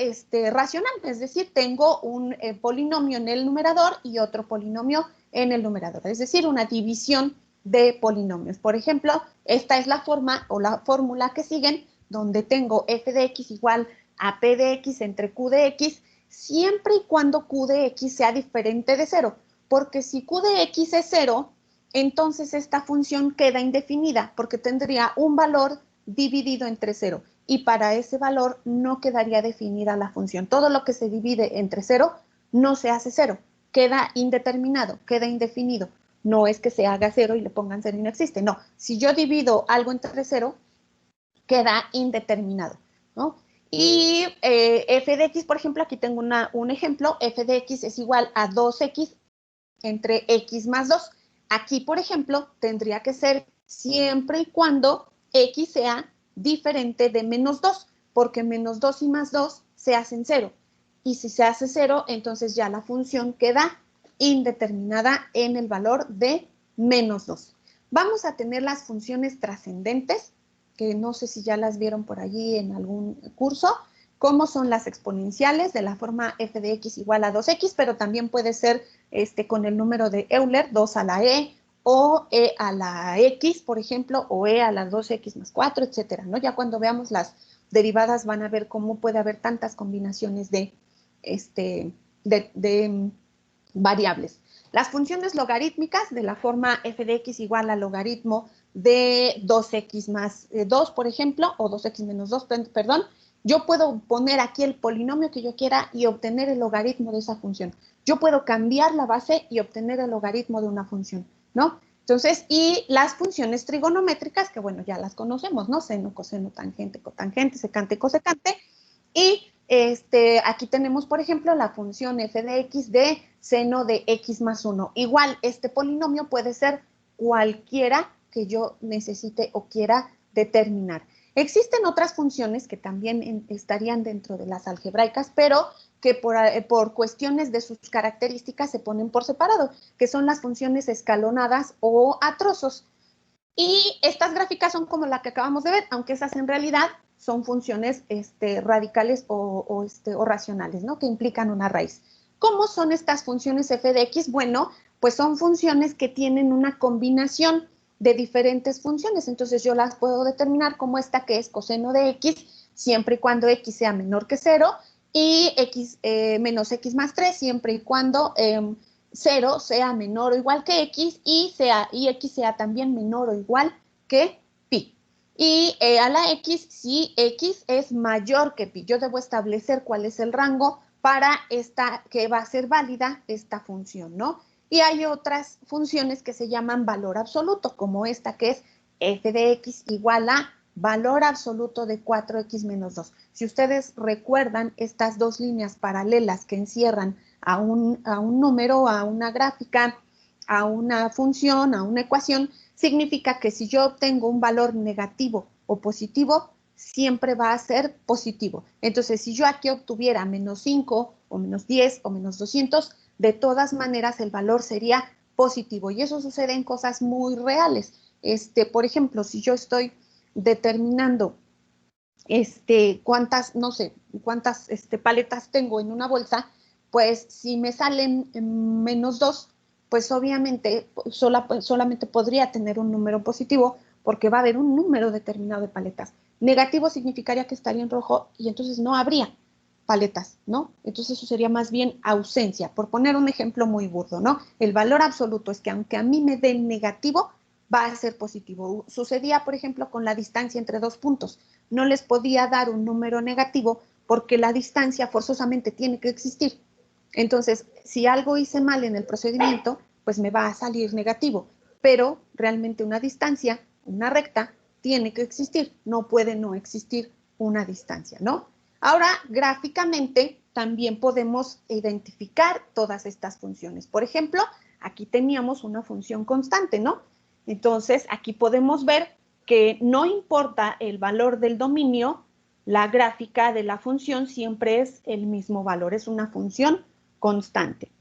racional, es decir, tengo un polinomio en el numerador y otro polinomio en el numerador, es decir, una división de polinomios. Por ejemplo, esta es la forma o la fórmula que siguen, donde tengo f de x igual a p de x entre q de x, siempre y cuando q de x sea diferente de 0, porque si q de x es 0, entonces esta función queda indefinida, porque tendría un valor dividido entre 0, y para ese valor no quedaría definida la función. Todo lo que se divide entre 0 no se hace 0, queda indeterminado, queda indefinido. No es que se haga 0 y le pongan 0 y no existe, no. Si yo divido algo entre 0, queda indeterminado, ¿no? Y f de x, por ejemplo, aquí tengo un ejemplo, f de x es igual a 2x entre x más 2. Aquí, por ejemplo, tendría que ser siempre y cuando x sea diferente de menos 2, porque menos 2 y más 2 se hacen 0. Y si se hace 0, entonces ya la función queda indeterminada en el valor de menos 2. Vamos a tener las funciones trascendentes, que no sé si ya las vieron por allí en algún curso, como son las exponenciales de la forma f de x igual a 2x, pero también puede ser con el número de Euler, 2 a la e, o e a la x, por ejemplo, o e a la 2x más 4, etcétera, ¿no? Ya cuando veamos las derivadas van a ver cómo puede haber tantas combinaciones de variables. Las funciones logarítmicas de la forma f de x igual al logaritmo de 2x más 2, por ejemplo, o 2x menos 2, perdón, yo puedo poner aquí el polinomio que yo quiera y obtener el logaritmo de esa función. Yo puedo cambiar la base y obtener el logaritmo de una función, ¿no? Entonces, y las funciones trigonométricas, que bueno, ya las conocemos, ¿no? Seno, coseno, tangente, cotangente, secante, cosecante. Y aquí tenemos, por ejemplo, la función f de x de seno de x más 1. Igual, este polinomio puede ser cualquiera que yo necesite o quiera determinar. Existen otras funciones que también estarían dentro de las algebraicas, pero que por cuestiones de sus características se ponen por separado, que son las funciones escalonadas o a trozos. Y estas gráficas son como la que acabamos de ver, aunque esas en realidad son funciones radicales o racionales, ¿no? Que implican una raíz. ¿Cómo son estas funciones f de x? Bueno, pues son funciones que tienen una combinación de diferentes funciones. Entonces, yo las puedo determinar como esta que es coseno de x, siempre y cuando x sea menor que 0, y x menos x más 3, siempre y cuando 0 sea menor o igual que x y x sea también menor o igual que pi. Y a la x, si x es mayor que pi, yo debo establecer cuál es el rango para que va a ser válida esta función, ¿no? Y hay otras funciones que se llaman valor absoluto, como esta que es f de x igual a valor absoluto de 4x menos 2. Si ustedes recuerdan estas dos líneas paralelas que encierran a un número, a una gráfica, a una función, a una ecuación, significa que si yo obtengo un valor negativo o positivo, siempre va a ser positivo. Entonces, si yo aquí obtuviera menos 5 o menos 10 o menos 200, de todas maneras el valor sería positivo. Y eso sucede en cosas muy reales. Por ejemplo, si yo estoy determinando cuántas, no sé, cuántas paletas tengo en una bolsa, pues si me salen menos 2, pues obviamente solamente podría tener un número positivo porque va a haber un número determinado de paletas. Negativo significaría que estaría en rojo y entonces no habría paletas, ¿no? Entonces eso sería más bien ausencia, por poner un ejemplo muy burdo, ¿no? El valor absoluto es que aunque a mí me dé negativo, va a ser positivo. Sucedía, por ejemplo, con la distancia entre dos puntos. No les podía dar un número negativo porque la distancia forzosamente tiene que existir. Entonces, si algo hice mal en el procedimiento, pues me va a salir negativo. Pero realmente una distancia, una recta, tiene que existir. No puede no existir una distancia, ¿no? Ahora, gráficamente, también podemos identificar todas estas funciones. Por ejemplo, aquí teníamos una función constante, ¿no? Entonces, aquí podemos ver que no importa el valor del dominio, la gráfica de la función siempre es el mismo valor, es una función constante.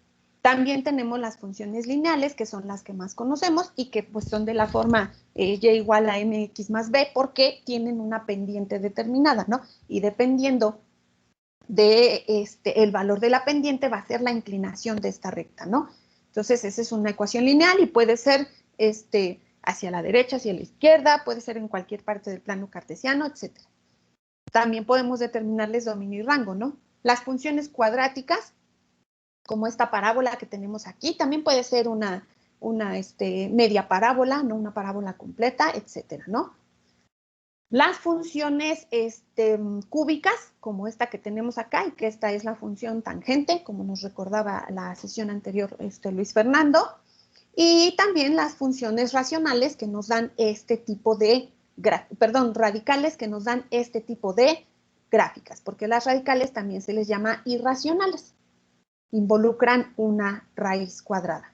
También tenemos las funciones lineales, que son las que más conocemos y que pues son de la forma y igual a mx más b porque tienen una pendiente determinada, ¿no? Y dependiendo de el valor de la pendiente va a ser la inclinación de esta recta, ¿no? Entonces, esa es una ecuación lineal y puede ser hacia la derecha, hacia la izquierda, puede ser en cualquier parte del plano cartesiano, etc. También podemos determinarles dominio y rango, ¿no? Las funciones cuadráticas, como esta parábola que tenemos aquí, también puede ser una media parábola, no una parábola completa, etcétera, ¿no? Las funciones cúbicas, como esta que tenemos acá, y que esta es la función tangente, como nos recordaba la sesión anterior Luis Fernando, y también las funciones racionales que nos dan radicales que nos dan este tipo de gráficas, porque las radicales también se les llama irracionales, involucran una raíz cuadrada.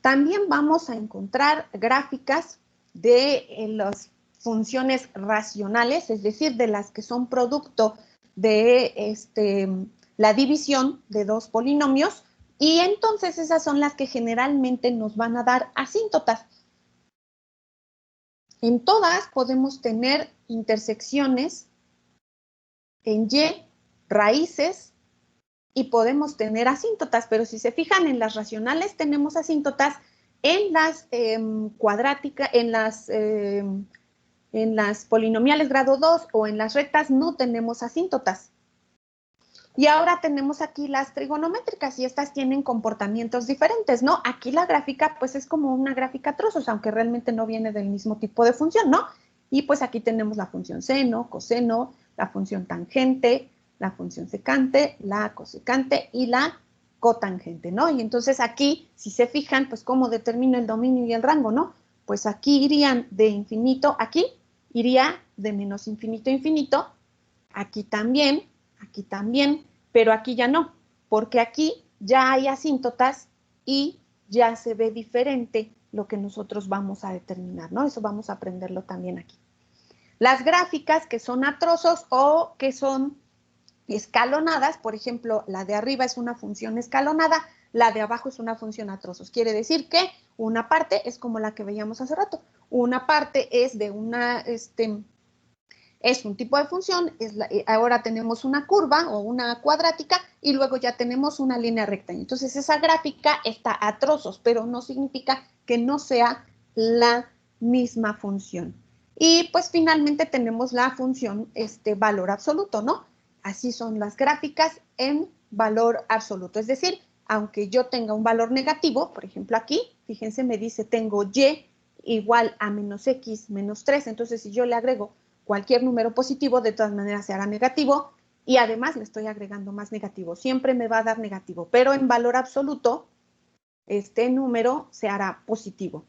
También vamos a encontrar gráficas de las funciones racionales, es decir, de las que son producto de la división de dos polinomios, y entonces esas son las que generalmente nos van a dar asíntotas. En todas podemos tener intersecciones en y, raíces, y podemos tener asíntotas, pero si se fijan en las racionales tenemos asíntotas, en las cuadráticas, en las polinomiales grado 2 o en las rectas no tenemos asíntotas. Y ahora tenemos aquí las trigonométricas y estas tienen comportamientos diferentes, ¿no? Aquí la gráfica pues es como una gráfica a trozos, aunque realmente no viene del mismo tipo de función, ¿no? Y pues aquí tenemos la función seno, coseno, la función tangente, la función secante, la cosecante y la cotangente, ¿no? Y entonces aquí, si se fijan, pues cómo determino el dominio y el rango, ¿no? Pues aquí irían de infinito, aquí iría de menos infinito a infinito, aquí también, pero aquí ya no, porque aquí ya hay asíntotas y ya se ve diferente lo que nosotros vamos a determinar, ¿no? Eso vamos a aprenderlo también aquí. Las gráficas que son a trozos o que son escalonadas, por ejemplo, la de arriba es una función escalonada, la de abajo es una función a trozos. Quiere decir que una parte es como la que veíamos hace rato. Una parte es de una Es un tipo de función, ahora tenemos una curva o una cuadrática y luego ya tenemos una línea recta. Entonces esa gráfica está a trozos, pero no significa que no sea la misma función. Y pues finalmente tenemos la función valor absoluto, ¿no? Así son las gráficas en valor absoluto. Es decir, aunque yo tenga un valor negativo, por ejemplo aquí, fíjense, me dice tengo y igual a menos x menos 3. Entonces si yo le agrego cualquier número positivo, de todas maneras se hará negativo y además le estoy agregando más negativo. Siempre me va a dar negativo, pero en valor absoluto, este número se hará positivo.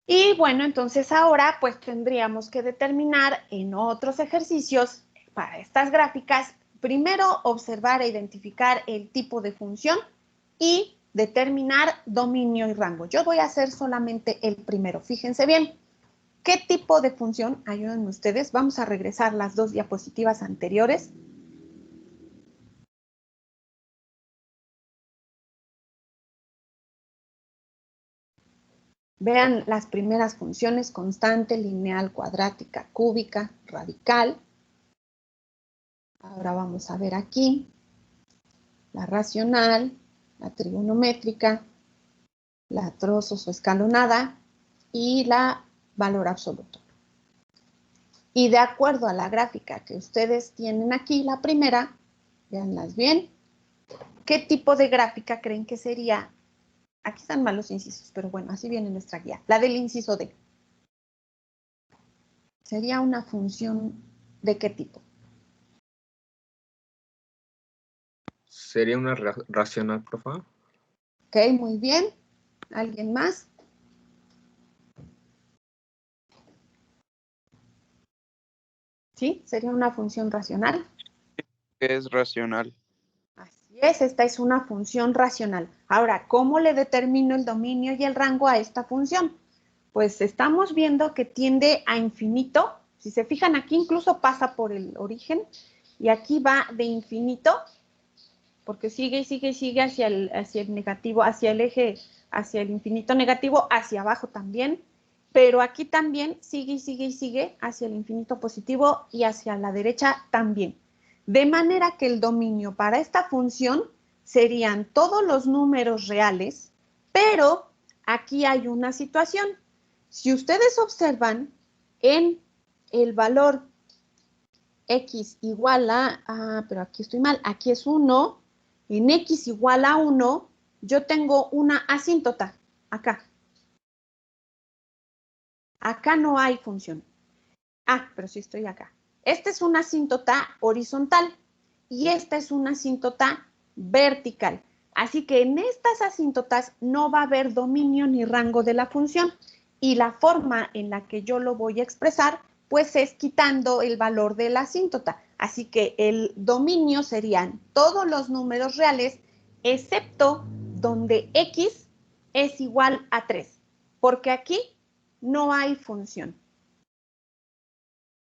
Y bueno, entonces ahora pues tendríamos que determinar en otros ejercicios para estas gráficas, primero observar e identificar el tipo de función y determinar dominio y rango. Yo voy a hacer solamente el primero, fíjense bien. ¿Qué tipo de función? Ayúdenme ustedes. Vamos a regresar las dos diapositivas anteriores. Vean las primeras funciones: constante, lineal, cuadrática, cúbica, radical. Ahora vamos a ver aquí la racional, la trigonométrica, la trozos o escalonada y la valor absoluto. Y de acuerdo a la gráfica que ustedes tienen aquí, la primera, véanlas bien, ¿qué tipo de gráfica creen que sería? Aquí están mal los incisos, pero bueno, así viene nuestra guía. La del inciso D. ¿Sería una función de qué tipo? ¿Sería una racional, por favor? Ok, muy bien. ¿Alguien más? ¿Sí? ¿Sería una función racional? Es racional. Así es, esta es una función racional. Ahora, ¿cómo le determino el dominio y el rango a esta función? Pues estamos viendo que tiende a infinito. Si se fijan aquí, incluso pasa por el origen y aquí va de infinito, porque sigue y sigue y sigue hacia el negativo, hacia el eje, hacia el infinito negativo, hacia abajo también, pero aquí también sigue y sigue y sigue hacia el infinito positivo y hacia la derecha también. De manera que el dominio para esta función serían todos los números reales, pero aquí hay una situación. Si ustedes observan en el valor x igual pero aquí estoy mal, aquí es 1, en x igual a 1, yo tengo una asíntota, acá. Acá no hay función. Pero sí estoy acá. Esta es una asíntota horizontal y esta es una asíntota vertical. Así que en estas asíntotas no va a haber dominio ni rango de la función. Y la forma en la que yo lo voy a expresar, pues es quitando el valor de la asíntota. Así que el dominio serían todos los números reales, excepto donde x es igual a 3, porque aquí no hay función.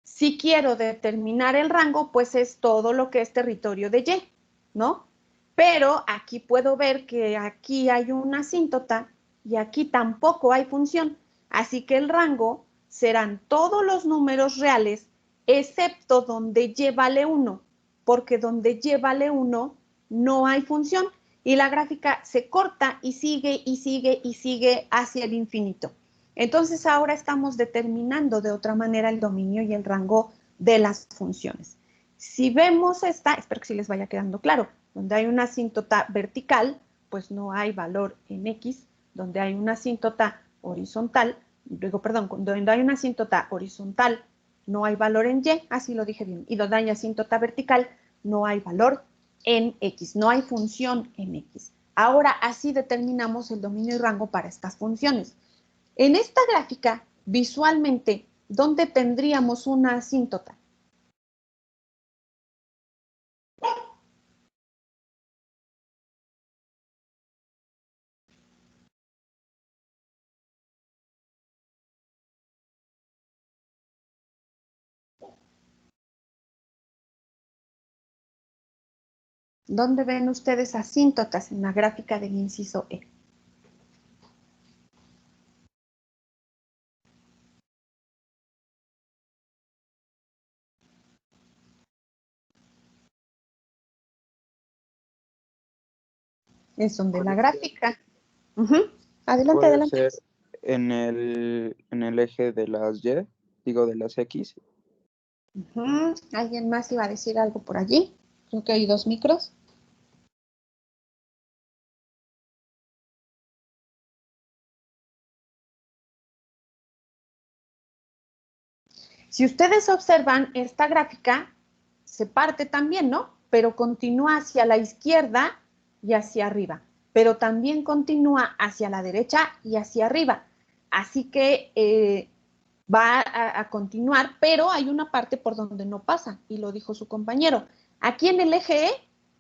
Si quiero determinar el rango, pues es todo lo que es territorio de Y, ¿no? Pero aquí puedo ver que aquí hay una asíntota y aquí tampoco hay función. Así que el rango serán todos los números reales, excepto donde Y vale 1, porque donde Y vale 1 no hay función. Y la gráfica se corta y sigue y sigue y sigue hacia el infinito. Entonces ahora estamos determinando de otra manera el dominio y el rango de las funciones. Si vemos esta, espero que sí les vaya quedando claro, donde hay una asíntota vertical, pues no hay valor en x, donde hay una asíntota horizontal, donde hay una asíntota horizontal, no hay valor en y, así lo dije bien, y donde hay asíntota vertical, no hay valor en x, no hay función en x. Ahora así determinamos el dominio y rango para estas funciones. En esta gráfica, visualmente, ¿dónde tendríamos una asíntota? ¿Dónde ven ustedes asíntotas en la gráfica del inciso E? Es donde la Puede gráfica. Ujú. Adelante, Puede adelante. ser en el eje de las Y, digo de las X. Ujú. ¿Alguien más iba a decir algo por allí? Creo que hay 2 micros. Si ustedes observan, esta gráfica se parte también, ¿no? Pero continúa hacia la izquierda y hacia arriba. Pero también continúa hacia la derecha y hacia arriba. Así que va a continuar, pero hay una parte por donde no pasa, y lo dijo su compañero. Aquí en el eje E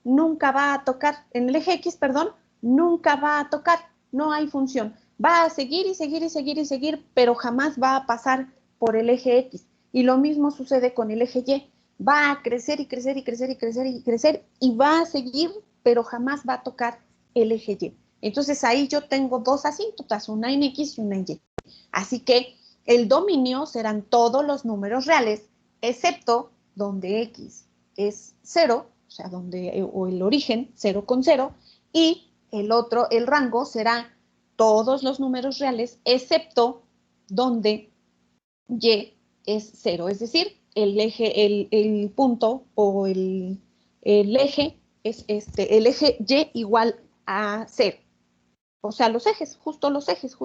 nunca va a tocar, en el eje X, perdón, nunca va a tocar, no hay función. Va a seguir y seguir y seguir y seguir, pero jamás va a pasar por el eje X. Y lo mismo sucede con el eje Y. Va a crecer y crecer y crecer y crecer y crecer y va a seguir, pero jamás va a tocar el eje Y. Entonces ahí yo tengo 2 asíntotas, una en X y una en Y. Así que el dominio serán todos los números reales, excepto donde X es 0, o sea, o el origen 0 con 0, y el rango será todos los números reales, excepto donde Y es 0, es decir, el punto o el eje es el eje Y igual a 0. O sea, los ejes, justo los ejes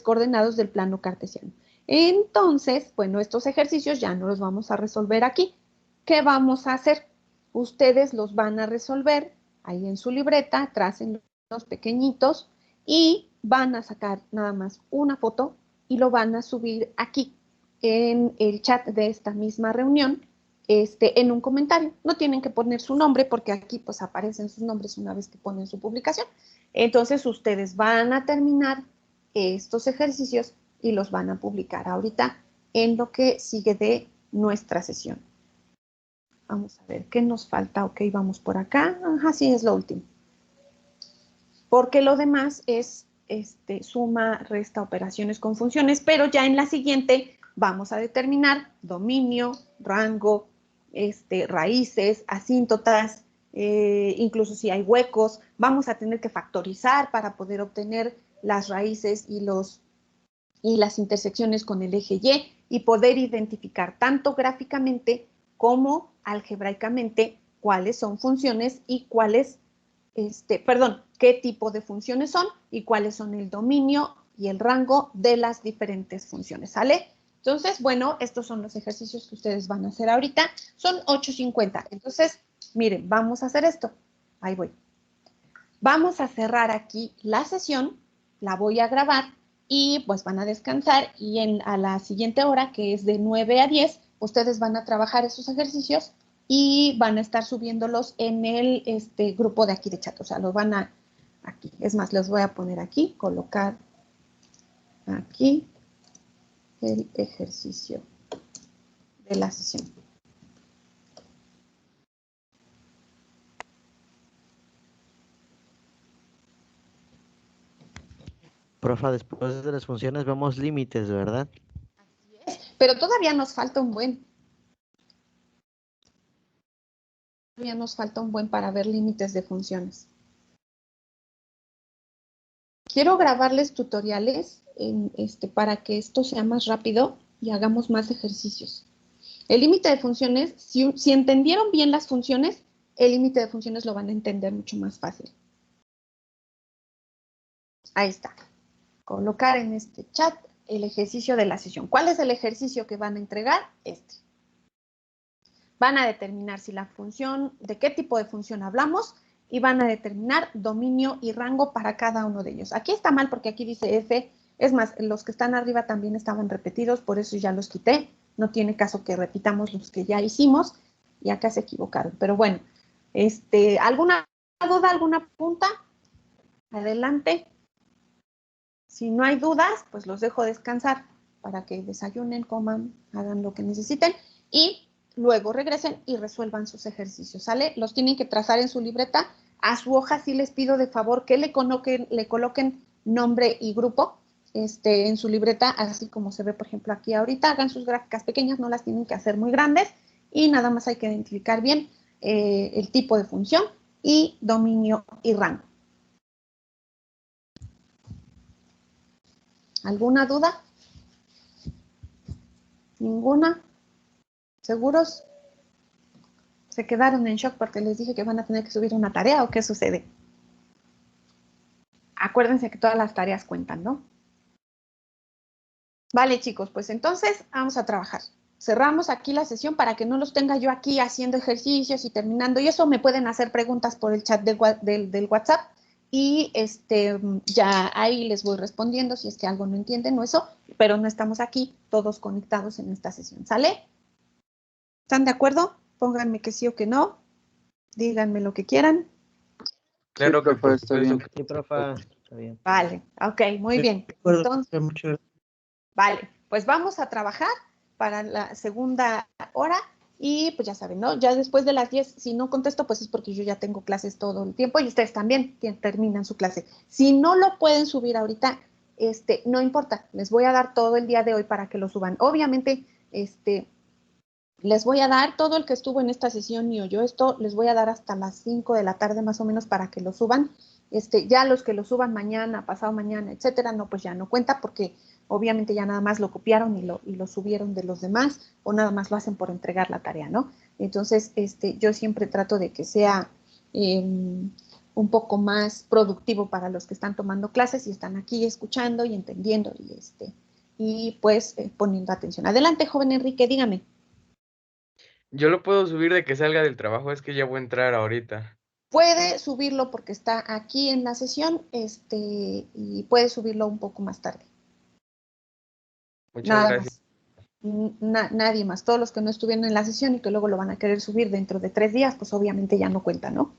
coordenados del plano cartesiano. Entonces, bueno, estos ejercicios ya no los vamos a resolver aquí. ¿Qué vamos a hacer? Ustedes los van a resolver ahí en su libreta, tracen los pequeñitos y van a sacar nada más una foto y lo van a subir aquí en el chat de esta misma reunión, en un comentario. No tienen que poner su nombre porque aquí pues aparecen sus nombres una vez que ponen su publicación. Entonces ustedes van a terminar estos ejercicios y los van a publicar ahorita en lo que sigue de nuestra sesión. Vamos a ver qué nos falta. Ok, vamos por acá. Ajá, sí, es lo último. Porque lo demás es suma, resta, operaciones con funciones, pero ya en la siguiente vamos a determinar dominio, rango, raíces, asíntotas, incluso si hay huecos, vamos a tener que factorizar para poder obtener las raíces y las intersecciones con el eje Y y poder identificar tanto gráficamente como algebraicamente cuáles son funciones y qué tipo de funciones son y cuáles son el dominio y el rango de las diferentes funciones, ¿sale? Entonces, bueno, estos son los ejercicios que ustedes van a hacer ahorita. Son 8:50. Entonces, miren, vamos a hacer esto. Ahí voy. Vamos a cerrar aquí la sesión, la voy a grabar y pues van a descansar y a la siguiente hora, que es de 9 a 10, ustedes van a trabajar esos ejercicios y van a estar subiéndolos en el grupo de aquí de chat. O sea, los van a aquí. Es más, les voy a poner aquí, colocar aquí el ejercicio de la sesión. Profa, después de las funciones vemos límites, ¿verdad? Así es, pero todavía nos falta un buen. Todavía nos falta un buen para ver límites de funciones. Quiero grabarles tutoriales para que esto sea más rápido y hagamos más ejercicios. El límite de funciones, si entendieron bien las funciones, el límite de funciones lo van a entender mucho más fácil. Ahí está. Colocar en este chat el ejercicio de la sesión. ¿Cuál es el ejercicio que van a entregar? Van a determinar si la función, de qué tipo de función hablamos, y van a determinar dominio y rango para cada uno de ellos. Aquí está mal porque aquí dice F, es más, los que están arriba también estaban repetidos, por eso ya los quité. No tiene caso que repitamos los que ya hicimos, y acá se equivocaron. Pero bueno, ¿alguna duda, alguna pregunta? Adelante. Si no hay dudas, pues los dejo descansar para que desayunen, coman, hagan lo que necesiten y luego regresen y resuelvan sus ejercicios, ¿sale? Los tienen que trazar en su libreta. A su hoja sí les pido de favor que le coloquen nombre y grupo en su libreta, así como se ve, por ejemplo, aquí ahorita. Hagan sus gráficas pequeñas, no las tienen que hacer muy grandes y nada más hay que identificar bien el tipo de función y dominio y rango. ¿Alguna duda? ¿Ninguna? ¿Seguros? ¿Se quedaron en shock porque les dije que van a tener que subir una tarea o qué sucede? Acuérdense que todas las tareas cuentan, ¿no? Vale, chicos, pues entonces vamos a trabajar. Cerramos aquí la sesión para que no los tenga yo aquí haciendo ejercicios y terminando. Y eso me pueden hacer preguntas por el chat del WhatsApp. Y ya ahí les voy respondiendo si es que algo no entienden o eso. Pero no estamos aquí todos conectados en esta sesión. ¿Sale? ¿Están de acuerdo? Pónganme que sí o que no. Díganme lo que quieran. Claro Sí, que profe, está bien. Sí, profa, está bien. Vale, ok, muy bien. Entonces, vale, pues vamos a trabajar para la segunda hora y pues ya saben, ¿no? Ya después de las 10, si no contesto, pues es porque yo ya tengo clases todo el tiempo y ustedes también terminan su clase. Si no lo pueden subir ahorita, no importa, les voy a dar todo el día de hoy para que lo suban. Obviamente, les voy a dar todo el que estuvo en esta sesión y oyó esto, les voy a dar hasta las 5 de la tarde más o menos para que lo suban. Ya los que lo suban mañana, pasado mañana, etcétera, no, pues ya no cuenta porque obviamente ya nada más lo copiaron y lo subieron de los demás o nada más lo hacen por entregar la tarea, ¿no? Entonces, yo siempre trato de que sea un poco más productivo para los que están tomando clases y están aquí escuchando y entendiendo y pues poniendo atención. Adelante, joven Enrique, dígame. Yo lo puedo subir de que salga del trabajo, es que ya voy a entrar ahorita. Puede subirlo porque está aquí en la sesión, y puede subirlo un poco más tarde. Muchas Nada gracias. más. Nadie más. Todos los que no estuvieron en la sesión y que luego lo van a querer subir dentro de 3 días, pues obviamente ya no cuenta, ¿no?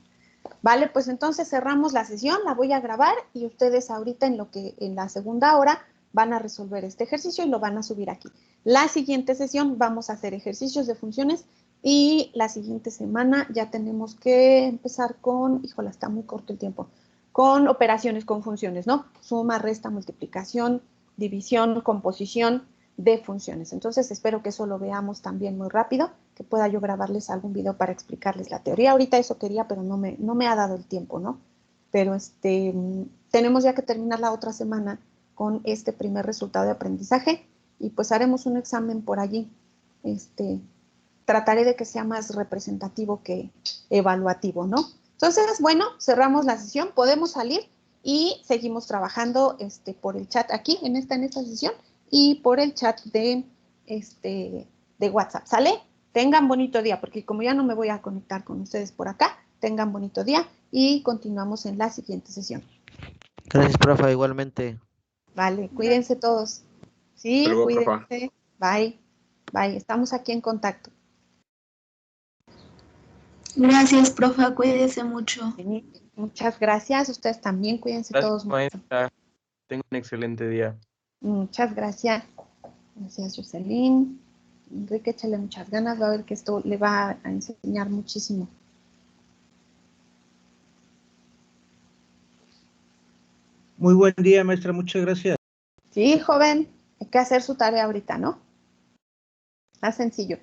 Vale, pues entonces cerramos la sesión, la voy a grabar y ustedes ahorita en la segunda hora van a resolver este ejercicio y lo van a subir aquí. La siguiente sesión vamos a hacer ejercicios de funciones y la siguiente semana ya tenemos que empezar con, híjole, está muy corto el tiempo, con operaciones con funciones, ¿no? Suma, resta, multiplicación, división, composición de funciones. Entonces espero que eso lo veamos también muy rápido, que pueda yo grabarles algún video para explicarles la teoría. Ahorita eso quería, pero no me ha dado el tiempo, ¿no? Pero tenemos ya que terminar la otra semana con este primer resultado de aprendizaje y pues haremos un examen por allí. Trataré de que sea más representativo que evaluativo, ¿no? Entonces, bueno, cerramos la sesión, podemos salir y seguimos trabajando por el chat aquí en esta sesión y por el chat de WhatsApp, ¿sale? Tengan bonito día, porque como ya no me voy a conectar con ustedes por acá, tengan bonito día y continuamos en la siguiente sesión. Gracias, profa, igualmente. Vale, cuídense todos. Sí, Hasta luego, profa. cuídense. Bye. Bye, estamos aquí en contacto. Gracias, profa, cuídese mucho. Sí, muchas gracias. Ustedes también cuídense todos Gracias, mucho. maestra. Tengo un excelente día. Muchas gracias. Gracias, Jocelyn. Enrique, échale muchas ganas. Va a ver que esto le va a enseñar muchísimo. Muy buen día, maestra. Muchas gracias. Sí, joven. Hay que hacer su tarea ahorita, ¿no? Está sencillo.